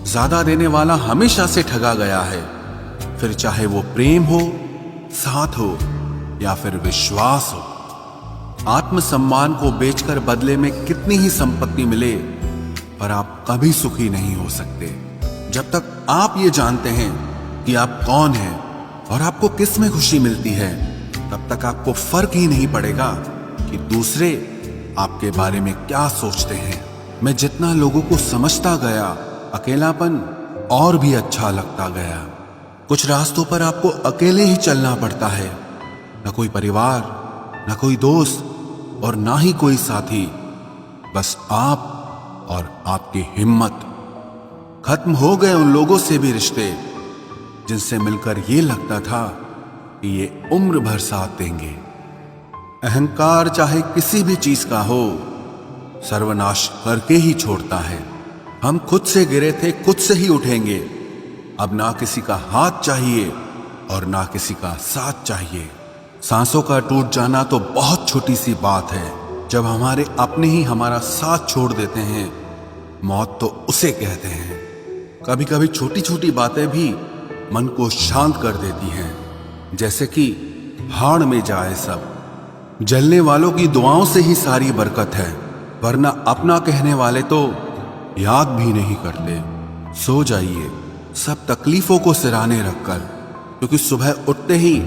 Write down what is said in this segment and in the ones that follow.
ज्यादा देने वाला हमेशा से ठगा गया है, फिर चाहे वो प्रेम हो, साथ हो या फिर विश्वास हो। आत्मसम्मान को बेचकर बदले में कितनी ही संपत्ति मिले, पर आप कभी सुखी नहीं हो सकते जब तक आप ये जानते हैं कि आप कौन हैं और आपको किस में खुशी मिलती है। तब तक आपको फर्क ही नहीं पड़ेगा कि दूसरे आपके बारे में क्या सोचते हैं। मैं जितना लोगों को समझता गया, अकेलापन और भी अच्छा लगता गया। कुछ रास्तों पर आपको अकेले ही चलना पड़ता है, न कोई परिवार, न कोई दोस्त और ना ही कोई साथी, बस आप और आपकी हिम्मत। खत्म हो गए उन लोगों से भी रिश्ते जिनसे मिलकर ये लगता था कि ये उम्र भर साथ देंगे। अहंकार चाहे किसी भी चीज का हो, सर्वनाश करके ही छोड़ता है। हम खुद से गिरे थे, खुद से ही उठेंगे। अब ना किसी का हाथ चाहिए और ना किसी का साथ चाहिए। सांसों का टूट जाना तो बहुत छोटी सी बात है। जब हमारे अपने ही हमारा साथ छोड़ देते हैं, मौत तो उसे कहते हैं। कभी कभी छोटी छोटी बातें भी मन को शांत कर देती हैं, जैसे कि भाड़ में जाए सब। जलने वालों की दुआओं से ही सारी बरकत है, वरना अपना कहने वाले तो याद भी नहीं करते। सो जाइए सब तकलीफों को सिराने रखकर, क्योंकि सुबह उठते ही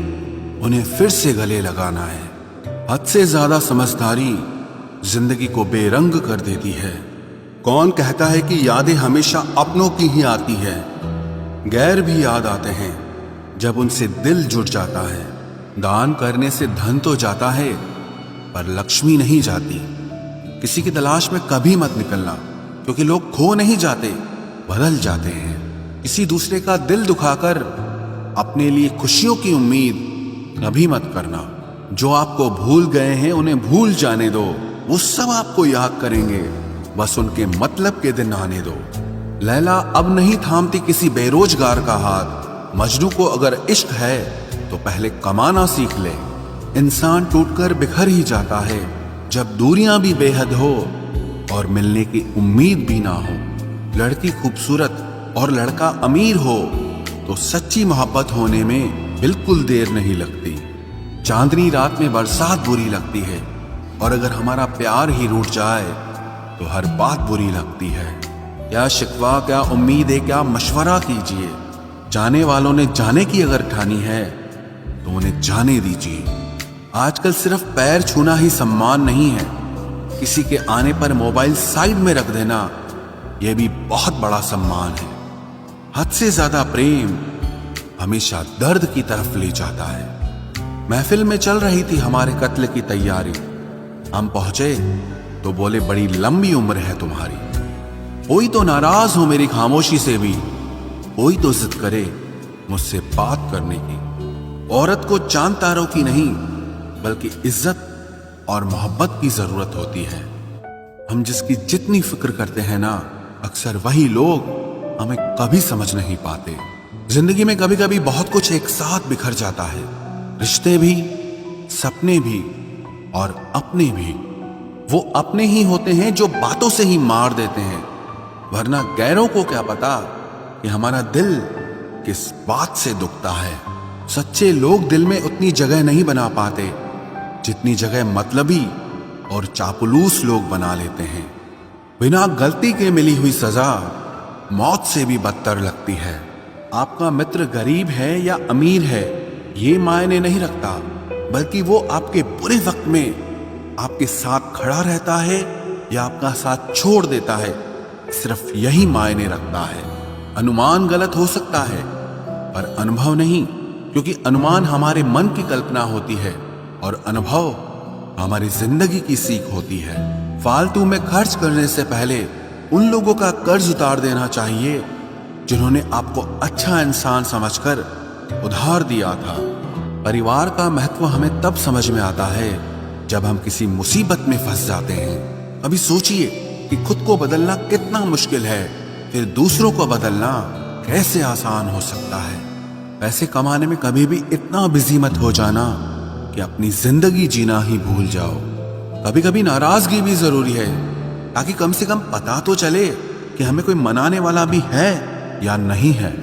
उन्हें फिर से गले लगाना है। हद से ज्यादा समझदारी जिंदगी को बेरंग कर देती है। कौन कहता है कि यादें हमेशा अपनों की ही आती है? गैर भी याद आते हैं जब उनसे दिल जुट जाता है। दान करने से धन तो जाता है, पर लक्ष्मी नहीं जाती। किसी की तलाश में कभी मत निकलना, क्योंकि लोग खो नहीं जाते, बदल जाते हैं। किसी दूसरे का दिल दुखाकर अपने लिए खुशियों की उम्मीद कभी मत करना। जो आपको भूल गए हैं उन्हें भूल जाने दो, वो सब आपको याद करेंगे, बस उनके मतलब के दिन आने दो। लैला अब नहीं थामती किसी बेरोजगार का हाथ। मजनू को अगर इश्क है तो पहले कमाना सीख ले। इंसान टूटकर बिखर ही जाता है जब दूरियां भी बेहद हो और मिलने की उम्मीद भी ना हो। लड़की खूबसूरत और लड़का अमीर हो तो सच्ची मोहब्बत होने में बिल्कुल देर नहीं लगती। चांदनी रात में बरसात बुरी लगती है, और अगर हमारा प्यार ही रूठ जाए तो हर बात बुरी लगती है। क्या शिकवा, क्या उम्मीद है, क्या मशवरा कीजिए। जाने वालों ने जाने की अगर ठानी है तो उन्हें जाने दीजिए। आजकल सिर्फ पैर छूना ही सम्मान नहीं है, किसी के आने पर मोबाइल साइड में रख देना यह भी बहुत बड़ा सम्मान है। हद से ज्यादा प्रेम हमेशा दर्द की तरफ ले जाता है। महफिल में चल रही थी हमारे कत्ल की तैयारी। हम पहुंचे तो बोले, बड़ी लंबी उम्र है तुम्हारी। कोई तो नाराज हो मेरी खामोशी से भी, कोई तो जिद करे मुझसे बात करने की। औरत को चांद तारों की नहीं, बल्कि इज्जत और मोहब्बत की जरूरत होती है। हम जिसकी जितनी फिक्र करते हैं ना, अक्सर वही लोग हमें कभी समझ नहीं पाते। जिंदगी में कभी कभी बहुत कुछ एक साथ बिखर जाता है, रिश्ते भी, सपने भी और अपने भी। वो अपने ही होते हैं जो बातों से ही मार देते हैं, वरना गैरों को क्या पता कि हमारा दिल किस बात से दुखता है। सच्चे लोग दिल में उतनी जगह नहीं बना पाते जितनी जगह मतलबी और चापलूस लोग बना लेते हैं। बिना गलती के मिली हुई सजा मौत से भी बदतर लगती है। आपका मित्र गरीब है या अमीर है ये मायने नहीं रखता, बल्कि वो आपके बुरे वक्त में आपके साथ खड़ा रहता है या आपका साथ छोड़ देता है, सिर्फ यही मायने रखता है। अनुमान गलत हो सकता है पर अनुभव नहीं, क्योंकि अनुमान हमारे मन की कल्पना होती है और अनुभव हमारी जिंदगी की सीख होती है। फालतू में खर्च करने से पहले उन लोगों का कर्ज उतार देना चाहिए जिन्होंने आपको अच्छा इंसान समझकर उधार दिया था। परिवार का महत्व हमें तब समझ में आता है जब हम किसी मुसीबत में फंस जाते हैं। अभी सोचिए कि खुद को बदलना कितना मुश्किल है, फिर दूसरों को बदलना कैसे आसान हो सकता है। पैसे कमाने में कभी भी इतना बिजी मत हो जाना कि अपनी जिंदगी जीना ही भूल जाओ। कभी कभी नाराजगी भी जरूरी है, ताकि कम से कम पता तो चले कि हमें कोई मनाने वाला भी है या नहीं है।